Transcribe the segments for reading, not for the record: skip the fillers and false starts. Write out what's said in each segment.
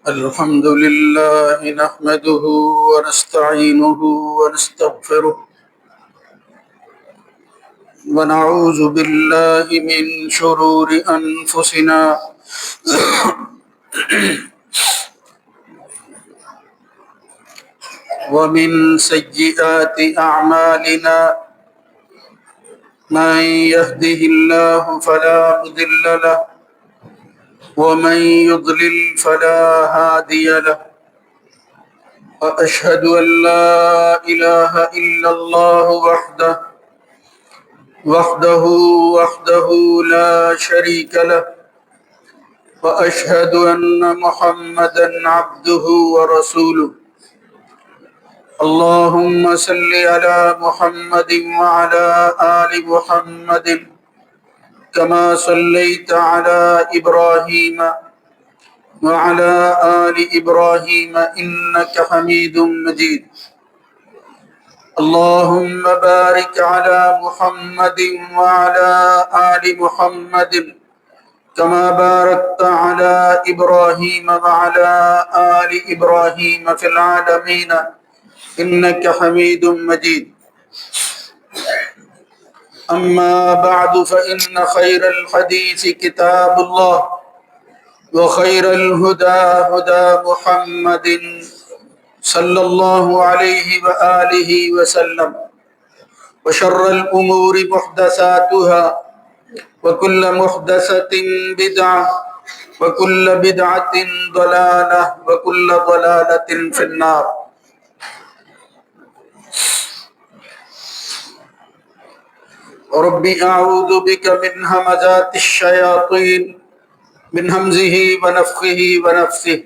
الحمد لله نحمده ونستعينه ونستغفره ونعوذ بالله من شرور أنفسنا ومن سيئات أعمالنا من يهده الله فلا مضل له ومن يضلل فلا هادي له وأشهد أن لا إله إلا الله وحده لا شريك له وأشهد أن محمدا عبده ورسوله اللهم صل على محمد وعلى آل محمد كما صليت على إبراهيم وعلى آل إبراهيم إنك حميد مجيد اللهم بارك على محمد وعلى آل محمد كما باركت على إبراهيم وعلى آل إبراهيم في العالمين إنك حميد مجيد أما بعد فإن خير الحديث كتاب الله وخير الهدى هدى محمد صلى الله عليه وآله وسلم وشر الأمور محدثاتها وكل محدثة بدعة وكل بدعة ضلالة وكل ضلالة في النار. رب أعوذ بك من همزات الشياطين من همزه ونفخه ونفثه.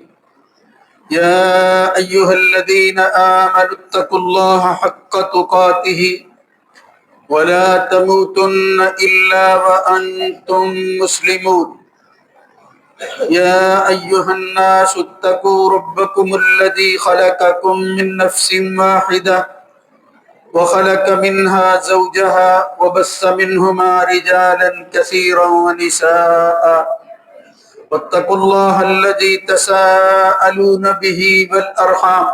يا أيها الذين آمنوا اتقوا الله حق تقاته ولا تموتن إلا وأنتم مسلمون. يا أيها الناس اتقوا ربكم الذي خلقكم من نفس واحدة وخلق منها زوجها وبث منهما رجالا كثيرا ونساء واتقوا الله الذي تساءلون به والأرحام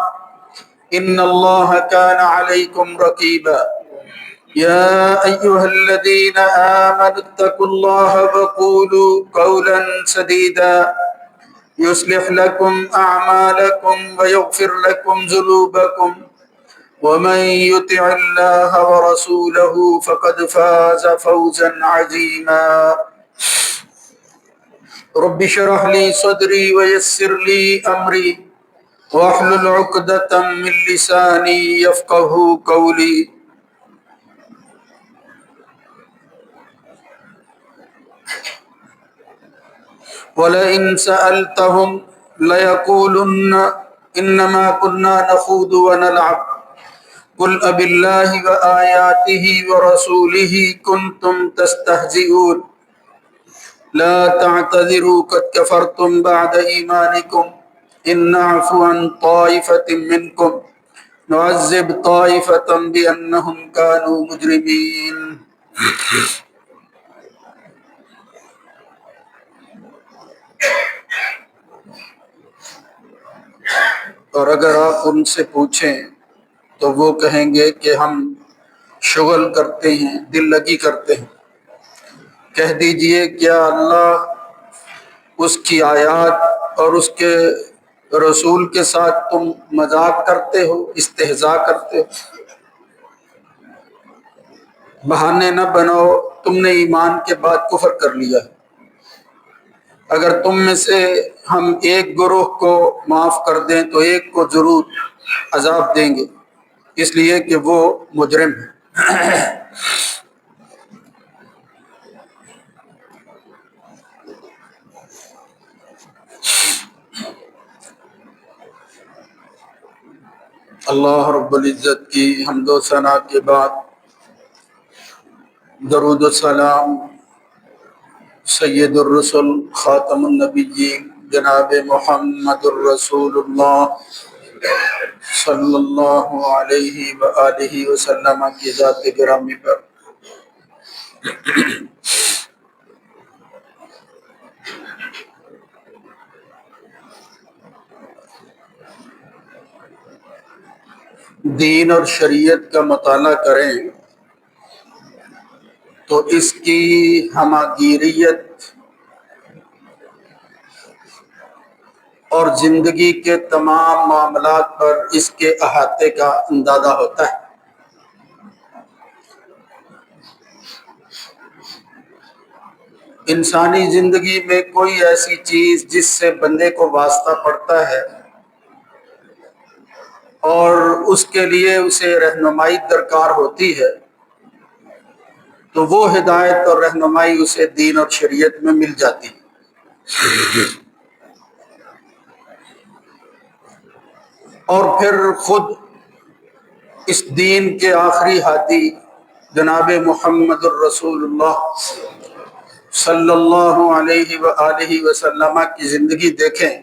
إن الله كان عليكم رقيبا. يا أيها الذين آمنوا اتقوا الله وقولوا قولا سديدا يصلح لكم أعمالكم ويغفر لكم ذنوبكم ومن يطع الله ورسوله فقد فاز فوزا عظيما. رب اشرح لي صدري ويسر لي أمري واحلل عقدة من لساني يفقه قولي. وَلَئِنْ سَأَلْتَهُمْ لَيَقُولُنَّ إِنَّمَا كُنَّا نَخُوضُ وَنَلْعَبُ قُلْ أَبِاللَّهِ وَآيَاتِهِ وَرَسُولِهِ كُنْتُمْ تَسْتَهْزِئُونَ لَا تَعْتَذِرُوا قَدْ كَفَرْتُمْ بَعْدَ إِيمَانِكُمْ إِنْ نَعْفُ عَنْ طَائِفَةٍ مِّنْكُمْ نُعَذِّبْ طَائِفَةً بِأَنَّهُمْ كَانُوا مُجْرِمِينَ. اور اگر آپ ان سے پوچھیں تو وہ کہیں گے کہ ہم شغل کرتے ہیں، دل لگی کرتے ہیں. کہہ دیجئے کیا اللہ اس کی آیات اور اس کے رسول کے ساتھ تم مذاق کرتے ہو، استہزاء کرتے ہو؟ بہانے نہ بناؤ، تم نے ایمان کے بعد کفر کر لیا ہے. اگر تم میں سے ہم ایک گروہ کو معاف کر دیں تو ایک کو ضرور عذاب دیں گے، اس لیے کہ وہ مجرم ہے. اللہ رب العزت کی حمد و ثنا کے بعد درود و سلام سید الرسل خاتم النبیین جناب محمد الرسول اللہ صلی اللہ علیہ وآلہ وسلم کی ذات گرامی پر دین اور شریعت کا مطالعہ کریں تو اس کی ہماگیریت اور زندگی کے تمام معاملات پر اس کے احاطے کا اندازہ ہوتا ہے۔ انسانی زندگی میں کوئی ایسی چیز جس سے بندے کو واسطہ پڑتا ہے اور اس کے لیے اسے رہنمائی درکار ہوتی ہے تو وہ ہدایت اور رہنمائی اسے دین اور شریعت میں مل جاتی ہے، اور پھر خود اس دین کے آخری ہادی جناب محمد الرسول اللہ صلی اللہ علیہ وآلہ وسلم کی زندگی دیکھیں،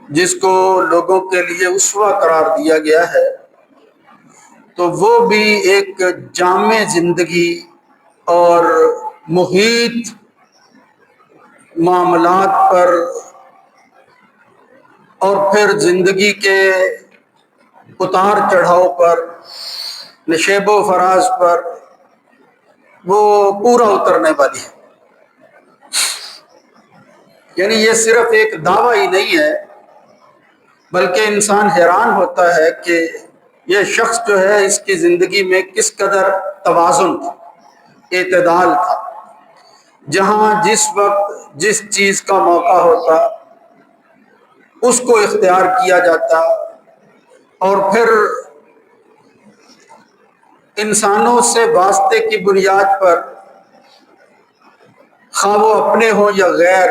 جس کو لوگوں کے لیے اسوہ قرار دیا گیا ہے، تو وہ بھی ایک جامع زندگی اور محیط معاملات پر اور پھر زندگی کے اتار چڑھاؤ پر، نشیب و فراز پر وہ پورا اترنے والی ہے۔ یعنی یہ صرف ایک دعویٰ ہی نہیں ہے، بلکہ انسان حیران ہوتا ہے کہ یہ شخص جو ہے اس کی زندگی میں کس قدر توازن تھا، اعتدال تھا، جہاں جس وقت جس چیز کا موقع ہوتا اس کو اختیار کیا جاتا، اور پھر انسانوں سے واسطے کی بنیاد پر، خواہ وہ اپنے ہوں یا غیر،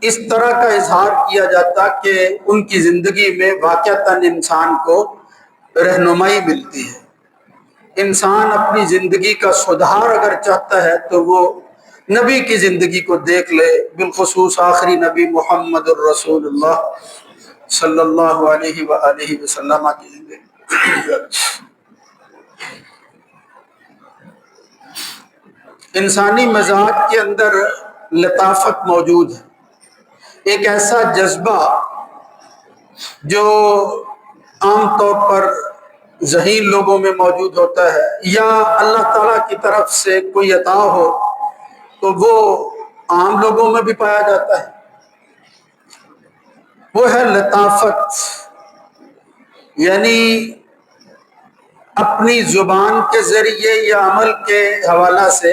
اس طرح کا اظہار کیا جاتا کہ ان کی زندگی میں واقعتاً انسان کو رہنمائی ملتی ہے۔ انسان اپنی زندگی کا سدھار اگر چاہتا ہے تو وہ نبی کی زندگی کو دیکھ لے، بالخصوص آخری نبی محمد الرسول اللہ صلی اللہ علیہ وآلہ وسلم کی زندگی۔ انسانی مزاج کے اندر لطافت موجود ہے، ایک ایسا جذبہ جو عام طور پر ذہین لوگوں میں موجود ہوتا ہے، یا اللہ تعالیٰ کی طرف سے کوئی عطا ہو تو وہ عام لوگوں میں بھی پایا جاتا ہے، وہ ہے لطافت۔ یعنی اپنی زبان کے ذریعے یا عمل کے حوالہ سے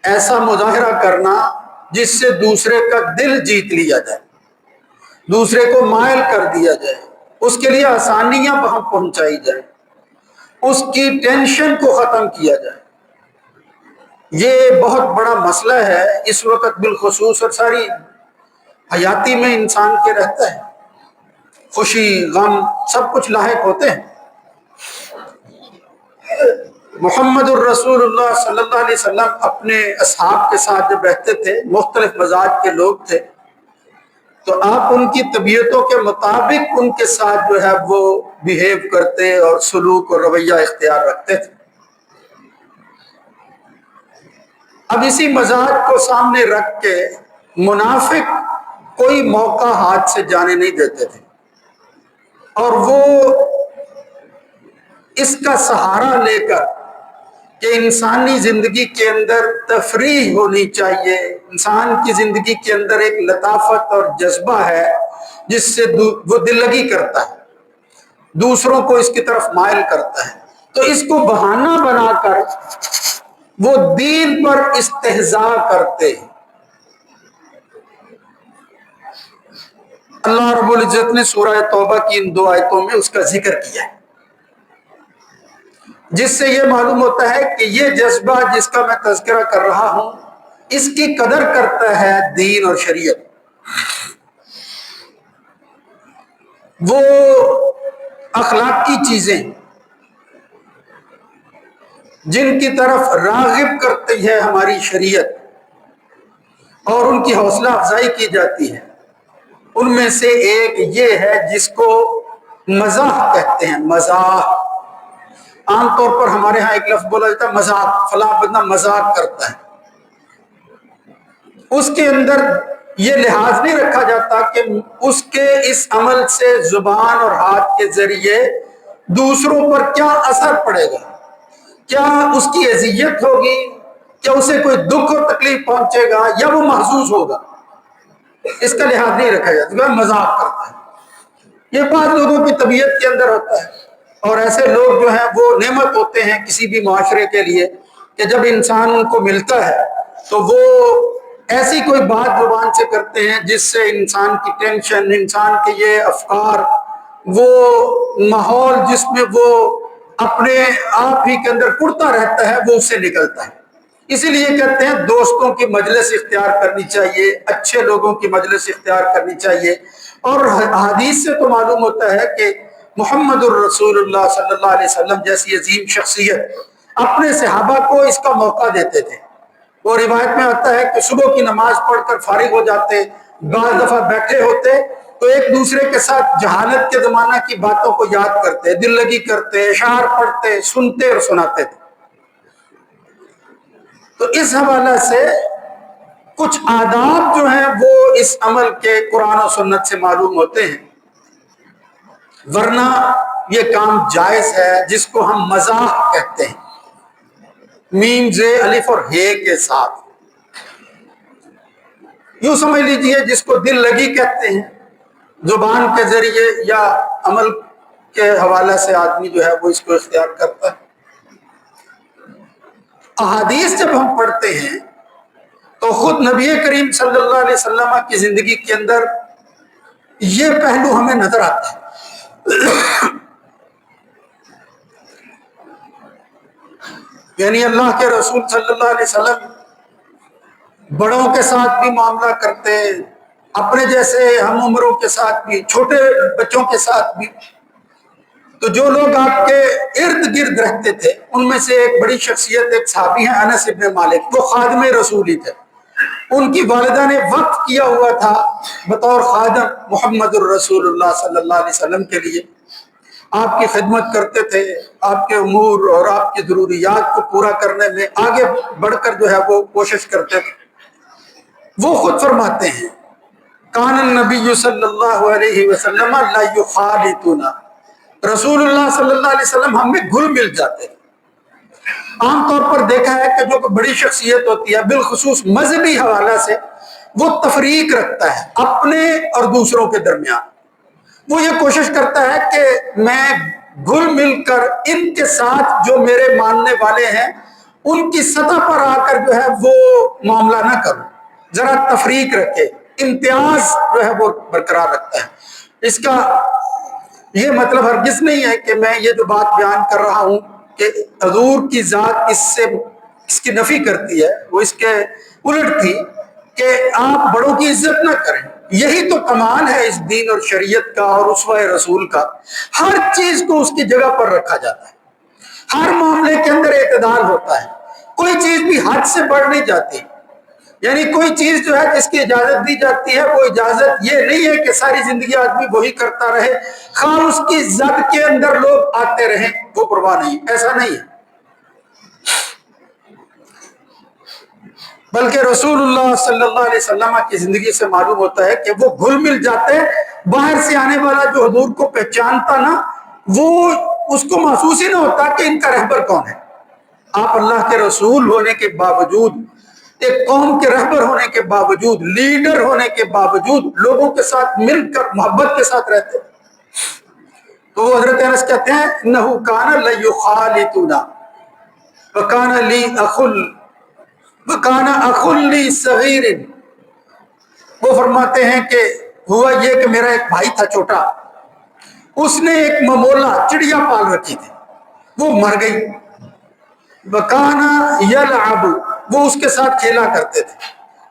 ایسا مظاہرہ کرنا جس سے دوسرے کا دل جیت لیا جائے، دوسرے کو مائل کر دیا جائے، اس کے لیے آسانیاں وہاں پہنچائی جائیں، اس کی ٹینشن کو ختم کیا جائے۔ یہ بہت بڑا مسئلہ ہے اس وقت بالخصوص، اور ساری حیاتی میں انسان کے رہتا ہے، خوشی غم سب کچھ لاحق ہوتے ہیں۔ محمد الرسول اللہ صلی اللہ علیہ وسلم اپنے اصحاب کے ساتھ جب رہتے تھے، مختلف مزاج کے لوگ تھے، تو آپ ان کی طبیعتوں کے مطابق ان کے ساتھ جو ہے وہ بیہیو کرتے اور سلوک اور رویہ اختیار رکھتے تھے۔ اب اسی مزاج کو سامنے رکھ کے منافق کوئی موقع ہاتھ سے جانے نہیں دیتے تھے، اور وہ اس کا سہارا لے کر کہ انسانی زندگی کے اندر تفریح ہونی چاہیے، انسان کی زندگی کے اندر ایک لطافت اور جذبہ ہے جس سے وہ دل لگی کرتا ہے، دوسروں کو اس کی طرف مائل کرتا ہے، تو اس کو بہانہ بنا کر وہ دین پر استہزاء کرتے ہیں۔ اللہ رب العزت نے سورہ توبہ کی ان 2 آیتوں میں اس کا ذکر کیا ہے، جس سے یہ معلوم ہوتا ہے کہ یہ جذبہ جس کا میں تذکرہ کر رہا ہوں، اس کی قدر کرتا ہے دین اور شریعت۔ وہ اخلاقی چیزیں جن کی طرف راغب کرتی ہے ہماری شریعت اور ان کی حوصلہ افزائی کی جاتی ہے، ان میں سے ایک یہ ہے جس کو مزاح کہتے ہیں۔ مزاح عام طور پر ہمارے ہاں ایک لفظ بولا جاتا ہے، مذاق، فلاں بندہ مذاق کرتا ہے۔ اس کے اندر یہ لحاظ نہیں رکھا جاتا کہ اس کے اس عمل سے زبان اور ہاتھ کے ذریعے دوسروں پر کیا اثر پڑے گا، کیا اس کی اذیت ہوگی، کیا اسے کوئی دکھ اور تکلیف پہنچے گا یا وہ محظوظ ہوگا، اس کا لحاظ نہیں رکھا جاتا، وہ مذاق کرتا ہے۔ یہ بعض لوگوں کی طبیعت کے اندر ہوتا ہے، اور ایسے لوگ جو ہیں وہ نعمت ہوتے ہیں کسی بھی معاشرے کے لیے کہ جب انسان ان کو ملتا ہے تو وہ ایسی کوئی بات زبان سے کرتے ہیں جس سے انسان کی ٹینشن، انسان کے یہ افکار، وہ ماحول جس میں وہ اپنے آپ ہی کے اندر کڑتا رہتا ہے وہ اس سے نکلتا ہے۔ اسی لیے کہتے ہیں دوستوں کی مجلس اختیار کرنی چاہیے، اچھے لوگوں کی مجلس اختیار کرنی چاہیے۔ اور حدیث سے تو معلوم ہوتا ہے کہ محمد الرسول اللہ صلی اللہ علیہ وسلم جیسی عظیم شخصیت اپنے صحابہ کو اس کا موقع دیتے تھے۔ وہ روایت میں آتا ہے کہ صبح کی نماز پڑھ کر فارغ ہو جاتے، بعض دفعہ بیٹھے ہوتے تو ایک دوسرے کے ساتھ جہالت کے زمانہ کی باتوں کو یاد کرتے، دل لگی کرتے، اشعار پڑھتے، سنتے اور سناتے تھے۔ تو اس حوالے سے کچھ آداب جو ہیں وہ اس عمل کے قرآن و سنت سے معلوم ہوتے ہیں، ورنہ یہ کام جائز ہے جس کو ہم مزاح کہتے ہیں، میم زے الف اور ہے کے ساتھ۔ یوں سمجھ لیجئے جس کو دل لگی کہتے ہیں، زبان کے ذریعے یا عمل کے حوالے سے آدمی جو ہے وہ اس کو اختیار کرتا ہے۔ احادیث جب ہم پڑھتے ہیں تو خود نبی کریم صلی اللہ علیہ وسلم کی زندگی کے اندر یہ پہلو ہمیں نظر آتا ہے۔ یعنی اللہ کے رسول صلی اللہ علیہ وسلم بڑوں کے ساتھ بھی معاملہ کرتے، اپنے جیسے ہم عمروں کے ساتھ بھی، چھوٹے بچوں کے ساتھ بھی۔ تو جو لوگ آپ کے ارد گرد رہتے تھے ان میں سے ایک بڑی شخصیت ایک صحابی ہیں انس ابن مالک، وہ خادم رسول ہی تھے۔ ان کی والدہ نے وقف کیا ہوا تھا بطور خادم محمد الرسول اللہ صلی اللہ علیہ وسلم کے لیے، آپ کی خدمت کرتے تھے، آپ کے امور اور آپ کی ضروریات کو پورا کرنے میں آگے بڑھ کر جو ہے وہ کوشش کرتے تھے۔ وہ خود فرماتے ہیں کان النبی صلی اللہ علیہ وسلم لا یخالطنا، رسول اللہ صلی اللہ علیہ وسلم ہم میں گھل مل جاتے ہیں۔ عام طور پر دیکھا ہے کہ جو بڑی شخصیت ہوتی ہے بالخصوص مذہبی حوالہ سے وہ تفریق رکھتا ہے اپنے اور دوسروں کے درمیان۔ وہ یہ کوشش کرتا ہے کہ میں گھل مل کر ان کے ساتھ جو میرے ماننے والے ہیں ان کی سطح پر آ کر جو ہے وہ معاملہ نہ کروں، ذرا تفریق رکھے، امتیاز جو ہے وہ برقرار رکھتا ہے۔ اس کا یہ مطلب ہرگز نہیں ہے کہ میں یہ جو بات بیان کر رہا ہوں کہ حضور کی ذات اس کی نفی کرتی ہے، وہ اس کے الٹ تھی کہ آپ بڑوں کی عزت نہ کریں۔ یہی تو کمال ہے اس دین اور شریعت کا اور اسوہ رسول کا، ہر چیز کو اس کی جگہ پر رکھا جاتا ہے، ہر معاملے کے اندر اعتدال ہوتا ہے، کوئی چیز بھی حد سے بڑھ نہیں جاتی۔ یعنی کوئی چیز جو ہے جس کی اجازت دی جاتی ہے وہ اجازت یہ نہیں ہے کہ ساری زندگی آدمی وہی کرتا رہے، خواہ اس کی زد کے اندر لوگ آتے رہیں، وہ پرواہ نہیں، ایسا نہیں ہے۔ بلکہ رسول اللہ صلی اللہ علیہ وسلم کی زندگی سے معلوم ہوتا ہے کہ وہ گھل مل جاتے، باہر سے آنے والا جو حضور کو پہچانتا نا وہ اس کو محسوس ہی نہ ہوتا کہ ان کا رہبر کون ہے۔ آپ اللہ کے رسول ہونے کے باوجود، ایک قوم کے رہبر ہونے کے باوجود، لیڈر ہونے کے باوجود لوگوں کے ساتھ مل کر محبت کے ساتھ رہتے۔ تو وہ حضرت انس کہتے ہیں انہو کان لیخالطنا وکان لی وکان اخ لی صغیر، وہ فرماتے ہیں کہ ہوا یہ کہ میرا ایک بھائی تھا چھوٹا، اس نے ایک ممولا چڑیا پال رکھی تھی، وہ مر گئی۔ وکانا یلعب، وہ اس کے ساتھ کھیلا کرتے تھے۔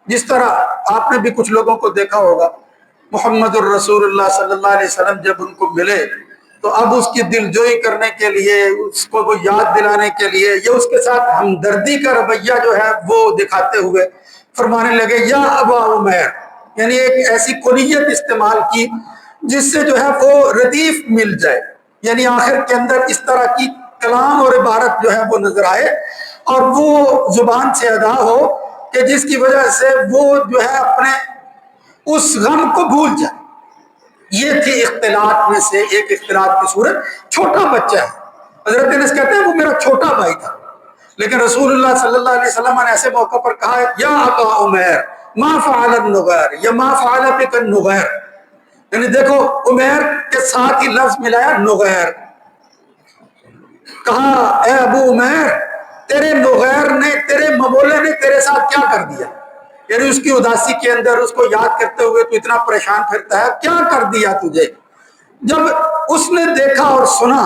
جس طرح آپ نے بھی کچھ لوگوں کو دیکھا ہوگا، محمد الرسول اللہ صلی اللہ علیہ وسلم جب ان کو ملے تو اب اس کی دل جوئی کرنے کے لیے، اس کو وہ یاد دلانے کے لیے، یہ اس کے ساتھ ہمدردی کا رویہ جو ہے وہ دکھاتے ہوئے فرمانے لگے یا ابا عمیر، یعنی ایک ایسی کنیت استعمال کی جس سے جو ہے وہ ردیف مل جائے، یعنی آخر کے اندر اس طرح کی کلام اور عبارت جو ہے وہ نظر آئے اور وہ زبان سے ادا ہو کہ جس کی وجہ سے وہ جو ہے اپنے اس غم کو بھول جائے۔ یہ تھی اختلاط میں سے ایک اختلاط کی صورت. چھوٹا بچہ ہے, حضرت انس کہتے ہیں وہ میرا چھوٹا بھائی تھا, لیکن رسول اللہ صلی اللہ علیہ وسلم نے ایسے موقع پر کہا یا ابا عمیر ما فعل النغیر یا ما فعل بک النغیر, یعنی دیکھو عمیر کے ساتھ ہی لفظ ملایا نغیر. کہا اے ابو عمیر تیرے نغیر نے, تیرے ممولے نے تیرے ساتھ کیا کر دیا, یعنی اس کی اداسی کے اندر اس کو یاد کرتے ہوئے تو اتنا پریشان پھرتا ہے, کیا کر دیا تجھے. جب اس نے دیکھا اور سنا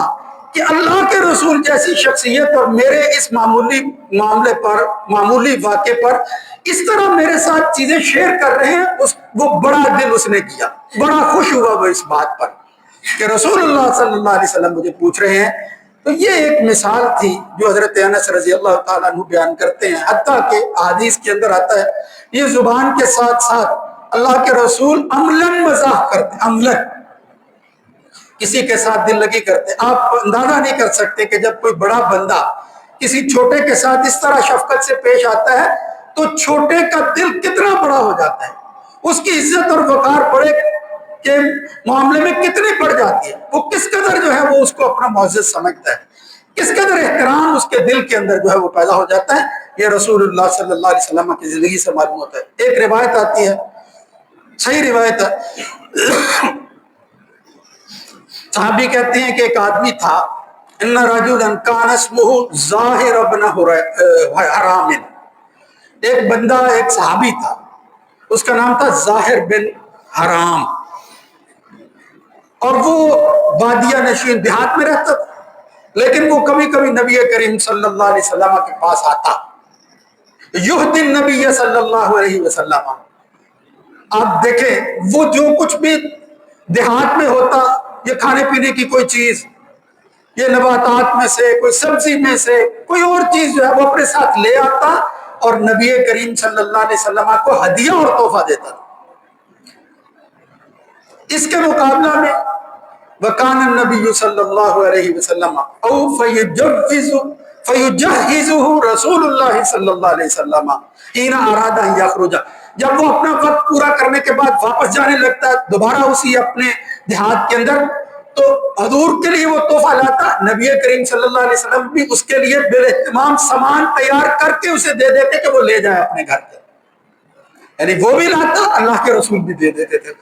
کہ اللہ کے رسول جیسی شخصیت اور میرے اس معمولی معاملے پر, معمولی واقعے پر اس طرح میرے ساتھ چیزیں شیئر کر رہے ہیں, وہ بڑا دل اس نے کیا, بڑا خوش ہوا وہ اس بات پر کہ رسول اللہ صلی اللہ علیہ وسلم مجھے پوچھ رہے ہیں. تو یہ ایک مثال تھی جو حضرت انس رضی اللہ تعالیٰ عنہ بیان کرتے ہیں. حتیٰ کہ حدیث کے اندر آتا ہے یہ زبان کے ساتھ ساتھ اللہ کے رسول عملاً مزاح کرتے, عملاً کسی کے ساتھ دل لگی کرتے. آپ اندازہ نہیں کر سکتے کہ جب کوئی بڑا بندہ کسی چھوٹے کے ساتھ اس طرح شفقت سے پیش آتا ہے تو چھوٹے کا دل کتنا بڑا ہو جاتا ہے, اس کی عزت اور وقار بڑے کے معاملے میں کتنی بڑھ جاتی ہے. وہ کس قدر جو ہے وہ اس کو اپنا معزز سمجھتا ہے, کس قدر احترام اس کے دل کے اندر جو ہے وہ پیدا ہو جاتا ہے. یہ رسول اللہ صلی اللہ علیہ وسلم کی زندگی سے معلوم ہوتا ہے. ایک روایت آتی ہے, صحیح روایت ہے, صحابی کہتے ہیں کہ ایک آدمی تھا, ان رجلا کان اسمہ ظاہر بن حرام, ایک بندہ ایک صحابی تھا اس کا نام تھا ظاہر بن حرام, اور وہ بادیہ نشین دیہات میں رہتا تھا, لیکن وہ کبھی کبھی نبی کریم صلی اللہ علیہ وسلم کے پاس آتا. یہدی النبی صلی اللہ علیہ وسلم, آپ دیکھیں وہ جو کچھ بھی دیہات میں ہوتا, یہ کھانے پینے کی کوئی چیز, یہ نباتات میں سے کوئی سبزی میں سے کوئی اور چیز جو ہے وہ اپنے ساتھ لے آتا اور نبی کریم صلی اللہ علیہ وسلم کو ہدیہ اور تحفہ دیتا تھا. اس کے مقابلہ میں وکان النبی صلی اللہ علیہ وسلم او فیجہزہ رسول اللہ صلی اللہ علیہ وسلم حین اراد ان یخرج, جب وہ اپنا وقت پورا کرنے کے بعد واپس جانے لگتا ہے دوبارہ اسی اپنے دیہات کے اندر, تو حضور کے لیے وہ تحفہ لاتا. نبی کریم صلی اللہ علیہ وسلم بھی اس کے لیے بے اہتمام سامان تیار کر کے اسے دے دیتے کہ وہ لے جائے اپنے گھر پہ, یعنی وہ بھی لاتا, اللہ کے رسول بھی دے دیتے تھے.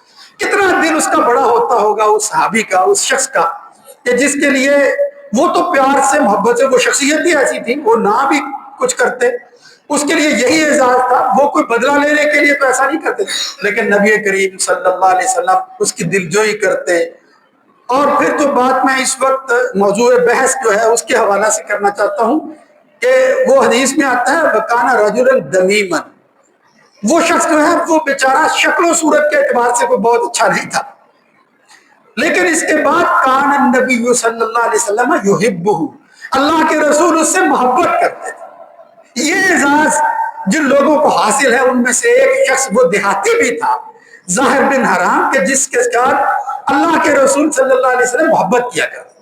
کتنا دل اس کا بڑا ہوتا ہوگا اس صحابی کا, اس شخص کا, کہ جس کے لیے وہ تو پیار سے محبت سے, وہ شخصیت ہی ایسی تھی وہ نہ بھی کچھ کرتے, اس کے لیے یہی اعزاز تھا. وہ کوئی بدلہ لینے کے لیے تو ایسا نہیں کرتے, لیکن نبی کریم صلی اللہ علیہ وسلم اس کی دلجوئی کرتے. اور پھر تو بات میں اس وقت موضوع بحث جو ہے اس کے حوالہ سے کرنا چاہتا ہوں کہ وہ حدیث میں آتا ہے وکان رجلا دمیما, وہ شخص جو ہے وہ بیچارہ شکل و صورت کے اعتبار سے کوئی بہت اچھا نہیں تھا, لیکن اس کے بعد کان النبی صلی اللہ علیہ وسلم یحبہ, اللہ کے رسول اس سے محبت کرتے تھے. یہ اعزاز جن لوگوں کو حاصل ہے ان میں سے ایک شخص وہ دیہاتی بھی تھا ظاہر بن حرام, کہ جس کے ساتھ اللہ کے رسول صلی اللہ علیہ وسلم محبت کیا کرتے.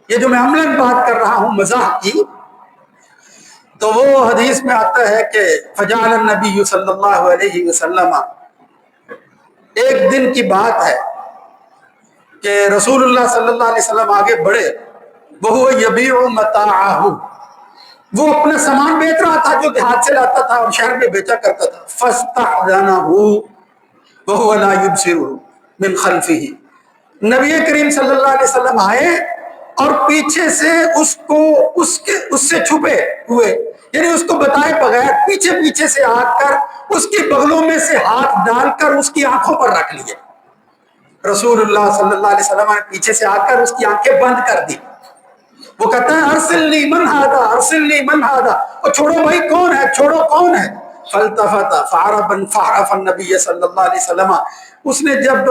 یہ جو میں عملاً بات کر رہا ہوں مزاح کی, تو وہ حدیث میں آتا ہے کہ فجعل النبی صلی اللہ علیہ وسلم, ایک دن کی بات ہے کہ رسول اللہ صلی اللہ علیہ وسلم آگے بڑھے, وہو یبیع متاعہ, وہ اپنا سامان بیچ رہا تھا جو دیہات سے لاتا تھا اور شہر میں بیچا کرتا تھا. فاستأذنہ وہو لا یبصر من خلفہ, نبی کریم صلی اللہ علیہ وسلم آئے اور پیچھے سے اس سے چھپے ہوئے, یعنی اس کو بتائے بغیر پیچھے سے آ کر اس کی بغلوں میں سے ہاتھ ڈال کر اس کی آنکھوں پر رکھ لیے. رسول اللہ صلی اللہ علیہ وسلم نے پیچھے سے آ کر اس کی آنکھیں بند کر دی. وہ کہتا ہے ارسلنی من ھذا ارسلنی من ھذا, اور چھوڑو بھائی کون ہے, چھوڑو کون ہے. فالتفت فعرف النبی صلی اللہ علیہ وسلم, اس نے جب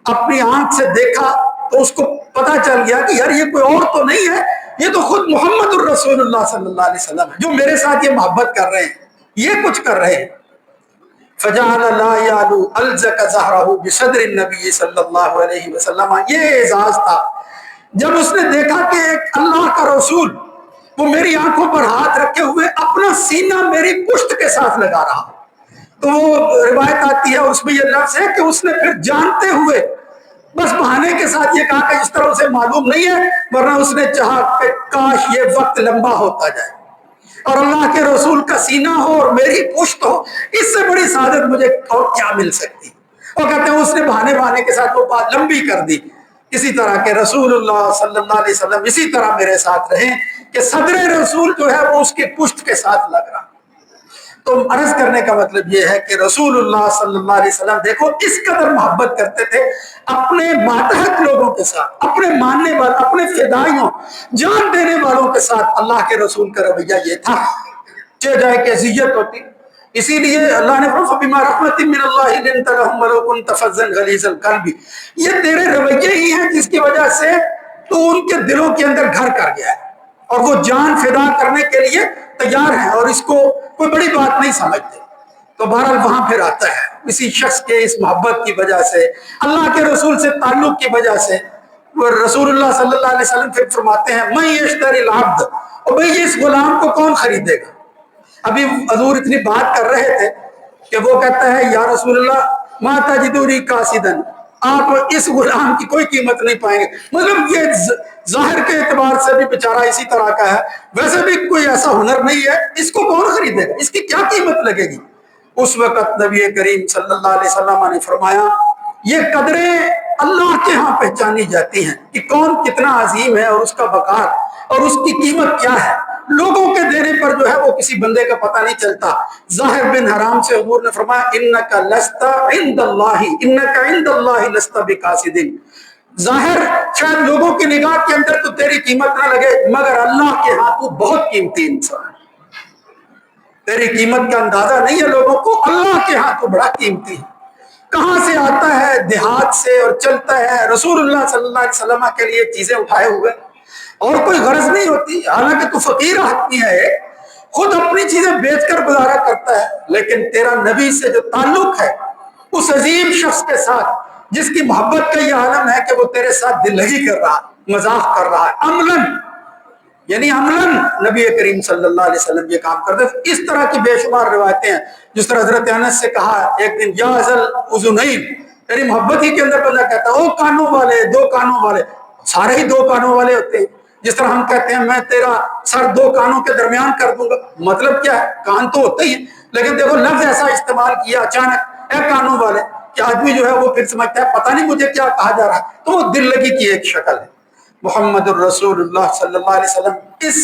اپنی آنکھ سے دیکھا تو اس کو پتا چل گیا کہ یار یہ کوئی اور تو نہیں ہے, یہ تو خود محمد الرسول اللہ صلی اللہ علیہ وسلم ہے جو میرے ساتھ یہ محبت کر رہے ہیں, یہ کچھ کر رہے ہیں. فجعل لا يعلو الزق ظهره بصدر النبي صلی اللہ علیہ وسلم, یہ اعزاز تھا. جب اس نے دیکھا کہ ایک اللہ کا رسول وہ میری آنکھوں پر ہاتھ رکھے ہوئے اپنا سینہ میری پشت کے ساتھ لگا رہا, تو وہ روایت آتی ہے اس میں یہ لفظ ہے کہ اس نے پھر جانتے ہوئے بس بہانے کے ساتھ یہ کہا کہ اس طرح اسے معلوم نہیں ہے، ورنہ اس نے چاہا کہ کاش یہ وقت لمبا ہوتا جائے اور اللہ کے رسول کا سینہ ہو اور میری پشت ہو، اس سے بڑی سعادت مجھے اور کیا مل سکتی۔ اور کہتے ہیں اس نے بہانے کے ساتھ وہ بات لمبی کر دی، اسی طرح کہ رسول اللہ صلی اللہ علیہ وسلم اسی طرح میرے ساتھ رہیں کہ صدر رسول جو ہے وہ اس کی پشت کے ساتھ لگ رہا۔ تو عرض کرنے کا مطلب یہ ہے کہ رسول اللہ صلی اللہ علیہ وسلم دیکھو اس قدر محبت کرتے تھے اپنے ماتحت لوگوں کے ساتھ، اپنے ماننے والے، اپنے فدائیوں، جان دینے والوں کے ساتھ اللہ کے رسول کا رویہ یہ تھا، چاہے جائے کہ اذیت ہوتی۔ اسی لیے اللہ نے فرمایا فَبِمَا رَحْمَةٍ مِّنَ اللَّهِ لِنتَ لَهُمْ وَلَوْ كُنتَ فَظًّا غَلِيظَ الْقَلْبِ، یہ تیرے رویے ہی ہیں جس کی وجہ سے تو ان کے دلوں کے اندر گھر کر گیا ہے اور وہ جان فدا کرنے کے لیے تیار ہیں اور اس کو کوئی بڑی بات نہیں سمجھتے۔ تو بہرحال وہاں پھر آتا ہے اسی شخص کے اس محبت کی وجہ سے، اللہ کے رسول سے تعلق کی وجہ سے، وہ رسول اللہ صلی اللہ علیہ وسلم پھر فرماتے ہیں مَن يَشْتَرِ الْعَبْدَ، اور بھئی اس غلام کو کون خریدے گا؟ ابھی حضور اتنی بات کر رہے تھے کہ وہ کہتا ہے یا رسول اللہ ما تجدونی قاصدن، آپ اس غلام کی کوئی قیمت نہیں پائیں گے۔ مطلب یہ ظاہر کے اعتبار سے بھی بیچارہ اسی طرح کا ہے، ویسے بھی کوئی ایسا ہنر نہیں ہے، اس کو کون خریدے گا، اس کی کیا قیمت لگے گی؟ اس وقت نبی کریم صلی اللہ علیہ وسلم نے فرمایا یہ قدریں اللہ کے ہاں پہچانی جاتی ہیں کہ کون کتنا عظیم ہے اور اس کا وقار اور اس کی قیمت کیا ہے، لوگوں کے دینے پر جو ہے وہ کسی بندے کا پتہ نہیں چلتا۔ ظاہر بن حرام سے حضور نے فرمایا انک لست عند اللہ، انک عند اللہ لست بقاصد، ظاہر شاید لوگوں کی نگاہ کے اندر تو تیری قیمت نہ لگے مگر اللہ کے ہاں تو بہت قیمتی انسان ہے، تیری قیمت کا اندازہ نہیں ہے لوگوں کو، اللہ کے ہاں تو بڑا قیمتی ہے۔ کہاں سے آتا ہے؟ دیہات سے، اور چلتا ہے رسول اللہ صلی اللہ علیہ وسلم کے لیے چیزیں اٹھائے ہوئے، اور کوئی غرض نہیں ہوتی، حالانکہ تو فقیر آدمی ہے، خود اپنی چیزیں بیچ کر گزارا کرتا ہے، لیکن تیرا نبی سے جو تعلق ہے اس عظیم شخص کے ساتھ جس کی محبت کا یہ عالم ہے کہ وہ تیرے ساتھ دل لگی کر رہا، مذاق کر رہا ہے، عملاً یعنی عملاً نبی کریم صلی اللہ علیہ وسلم یہ کام کرتے تھے۔ اس طرح کی بے شمار روایتیں ہیں، جس طرح حضرت انس سے کہا ایک دن یا ذل اذنین، یعنی محبت ہی کے اندر بندہ کہتا ہے او کانوں والے، دو کانوں والے، سارے ہی دو کانوں والے ہوتے ہیں، جس طرح ہم کہتے ہیں میں تیرا سر دو کانوں کے درمیان کر دوں گا، مطلب کیا ہے؟ کان تو ہوتے ہی ہیں، لیکن دیکھو لفظ ایسا استعمال کیا اچانک اے کانوں والے کہ آدمی جو ہے وہ پھر سمجھتا ہے پتہ نہیں مجھے کیا کہا جا رہا ہے، تو وہ دل لگی کی ایک شکل ہے۔ محمد الرسول اللہ صلی اللہ علیہ وسلم اس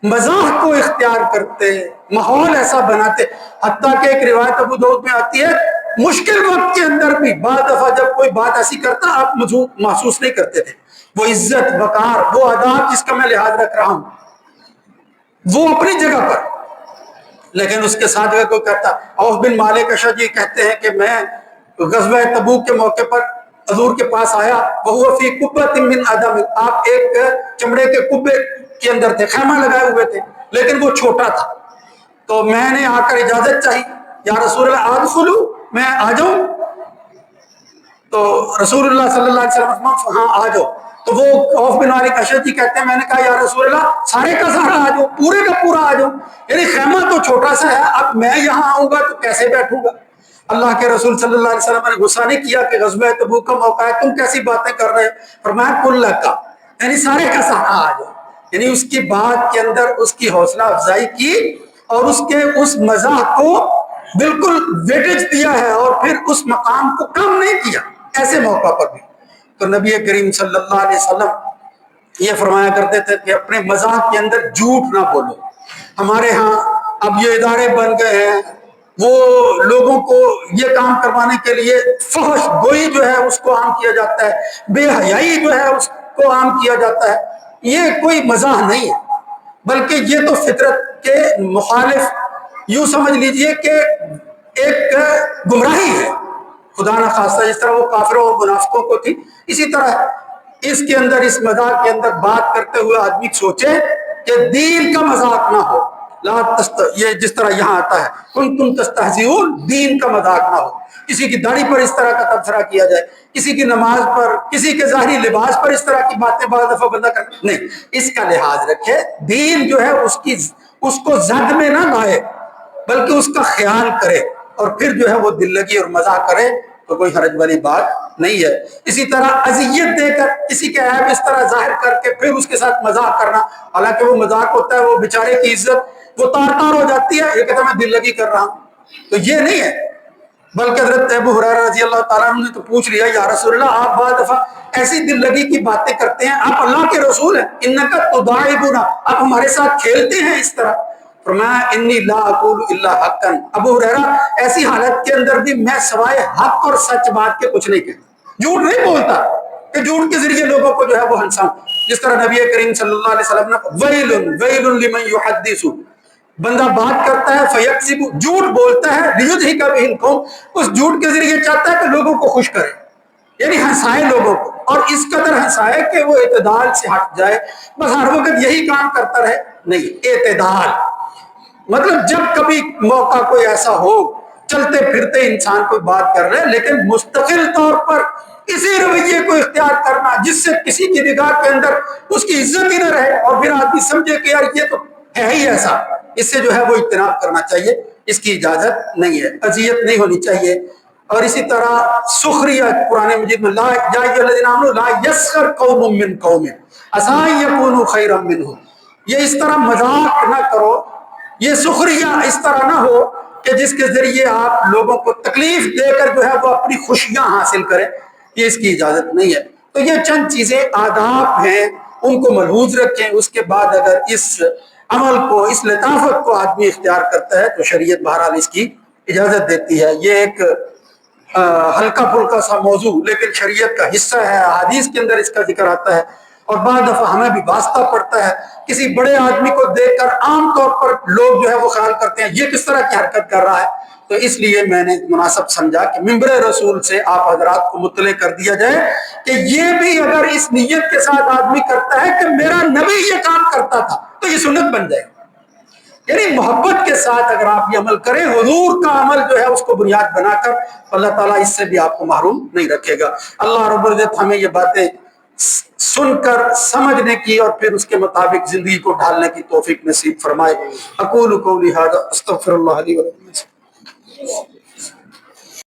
مزاح کو اختیار کرتے، ماحول ایسا بناتے، حتیٰ کہ ایک روایت ابو داؤد میں آتی ہے مشکل وقت کے اندر بھی بعض دفعہ جب کوئی بات ایسی کرتا آپ محسوس نہیں کرتے تھے، وہ عزت، وقار، وہ آداب جس کا میں لحاظ رکھ رہا ہوں وہ اپنی جگہ پر، لیکن اس کے ساتھ اگر کوئی کہتا، عوف بن مالک اشجعی کہتے ہیں کہ میں غزوہ تبوک کے موقع پر حضور کے پاس آیا، وَهُوَ فِي قُبَّةٍ مِّنْ عَدَمٍ، آپ ایک چمڑے کے کبے کے اندر تھے، خیمہ لگائے ہوئے تھے لیکن وہ چھوٹا تھا، تو میں نے آ کر اجازت چاہی، یا رسول اللہ ادخلوا، میں آ جاؤں؟ تو رسول اللہ صلی اللہ علیہ وسلم ہاں آ جاؤ، تو وہ عوف بن مالک اشجعی کہتے ہیں میں نے کہا یا رسول اللہ سارے کا سارا آ جاؤ، پورے کا پورا آ جاؤ، یعنی خیمہ تو چھوٹا سا ہے، اب میں یہاں آؤں گا تو کیسے بیٹھوں گا؟ اللہ کے رسول صلی اللہ علیہ وسلم نے غصہ نہیں کیا کہ غزوہ تبوک کا موقع ہے تم کیسی باتیں کر رہے ہو، فرمایا کل کا، یعنی سارے کا سارا آ جاؤ، یعنی اس کی بات کے اندر اس کی حوصلہ افزائی کی اور اس کے اس مزاح کو بالکل ویٹیج دیا ہے اور پھر اس مقام کو کم نہیں کیا ایسے موقع پر بھی۔ تو نبی کریم صلی اللہ علیہ وسلم یہ فرمایا کرتے تھے کہ اپنے مزاح کے اندر جھوٹ نہ بولو۔ ہمارے ہاں اب یہ ادارے بن گئے ہیں، وہ لوگوں کو یہ کام کروانے کے لیے فحش گوئی جو ہے اس کو عام کیا جاتا ہے، بے حیائی جو ہے اس کو عام کیا جاتا ہے، یہ کوئی مزاح نہیں ہے بلکہ یہ تو فطرت کے مخالف، یوں سمجھ لیجئے کہ ایک گمراہی ہے، خدا نہ خواستہ جس طرح وہ کافروں اور منافقوں کو تھی، اسی طرح اس کے اندر اس مذاق کے اندر بات کرتے ہوئے آدمی سوچے کہ دین کا مذاق نہ ہو، یہ جس طرح یہاں آتا ہے کنتم تستہزئون، دین کا مذاق نہ ہو، کسی کی داڑھی پر اس طرح کا تبصرہ کیا جائے، کسی کی نماز پر، کسی کے ظاہری لباس پر اس طرح کی باتیں بعض دفعہ بندہ کرتا نہیں، اس کا لحاظ رکھے، دین جو ہے اس کو زد میں نہ لائے بلکہ اس کا خیال کرے اور پھر جو ہے وہ دل لگی اور مزاح کرے، تو کوئی حرج والی بات نہیں ہے۔ اسی طرح اذیت دے کر کسی کے عیب اس طرح ظاہر کر کے پھر اس کے ساتھ مذاق کرنا، حالانکہ وہ مذاق ہوتا ہے، وہ بیچارے کی عزت وہ تار تار ہو جاتی ہے، یہ کہتا ہے میں دل لگی کر رہا ہوں، تو یہ نہیں ہے۔ بلکہ حضرت ابو ہریرہ رضی اللہ تعالیٰ عنہ نے تو پوچھ لیا یا رسول اللہ آپ بعض دفعہ ایسی دل لگی کی باتیں کرتے ہیں، آپ اللہ کے رسول ہیں، انک تداعبنا، آپ ہمارے ساتھ کھیلتے ہیں اس طرح۔ فرمایا انی لا اقول الا حقا، ابو ہریرہ ایسی حالت کے اندر بھی میں سوائے حق اور سچ بات کے کچھ نہیں کہتا، جھوٹ نہیں بولتا کہ جھوٹ کے ذریعے لوگوں کو جو ہے وہ ہنساؤں۔ جس طرح نبی کریم صلی اللہ علیہ وسلم نے ویل ویل لمن یحدث، بندہ بات کرتا ہے فیکذب، جھوٹ بولتا ہے لیضحک بہ القوم، اس جھوٹ کے ذریعے چاہتا ہے کہ لوگوں کو خوش کرے، یعنی ہنسائے لوگوں کو، اور اس قدر ہنسائے کہ وہ اعتدال سے ہٹ جائے، بس ہر وقت یہی کام کرتا رہے، نہیں، اعتدال مطلب جب کبھی موقع کوئی ایسا ہو، چلتے پھرتے انسان کوئی بات کر رہے لیکن مستقل طور پر اسی رویے کو اختیار کرنا جس سے کسی کی نگاہ کے اندر اس کی عزت ہی نہ رہے اور پھر آدمی سمجھے کہ یار یہ تو ہے ہی ایسا، اس سے جو ہے وہ اجتناب کرنا چاہیے، اس کی اجازت نہیں ہے، اذیت نہیں ہونی چاہیے۔ اور اسی طرح سخریہ قرآن مجید میں لا یا ایھا الذین آمنوا لا یسخر قوم من قوم عسى ان یکونوا خیرا منهم، یہ اس طرح مذاق نہ کرو، یہ سخریہ اس طرح نہ ہو کہ جس کے ذریعے آپ لوگوں کو تکلیف دے کر جو ہے وہ اپنی خوشیاں حاصل کریں، یہ اس کی اجازت نہیں ہے۔ تو یہ چند چیزیں آداب ہیں، ان کو ملحوظ رکھیں، اس کے بعد اگر اس عمل کو، اس لطافت کو آدمی اختیار کرتا ہے تو شریعت بہرحال اس کی اجازت دیتی ہے۔ یہ ایک ہلکا پھلکا سا موضوع لیکن شریعت کا حصہ ہے، حدیث کے اندر اس کا ذکر آتا ہے، اور بعض دفعہ ہمیں بھی واسطہ پڑتا ہے کسی بڑے آدمی کو دیکھ کر عام طور پر لوگ جو ہے وہ خیال کرتے ہیں یہ کس طرح کی حرکت کر رہا ہے، تو اس لیے میں نے مناسب سمجھا کہ ممبر رسول سے آپ حضرات کو مطلع کر دیا جائے کہ یہ بھی اگر اس نیت کے ساتھ آدمی کرتا ہے کہ میرا نبی یہ کام کرتا تھا تو یہ سنت بن جائے، یعنی محبت کے ساتھ اگر آپ یہ عمل کریں، حضور کا عمل جو ہے اس کو بنیاد بنا کر، اللہ تعالیٰ اس سے بھی آپ کو محروم نہیں رکھے گا۔ اللہ رب العزت ہمیں یہ باتیں سن کر سمجھنے کی اور پھر اس کے مطابق زندگی کو ڈھالنے کی توفیق نصیب فرمائے۔ اقول قولی ھذا استغفر اللہ لی ولکم۔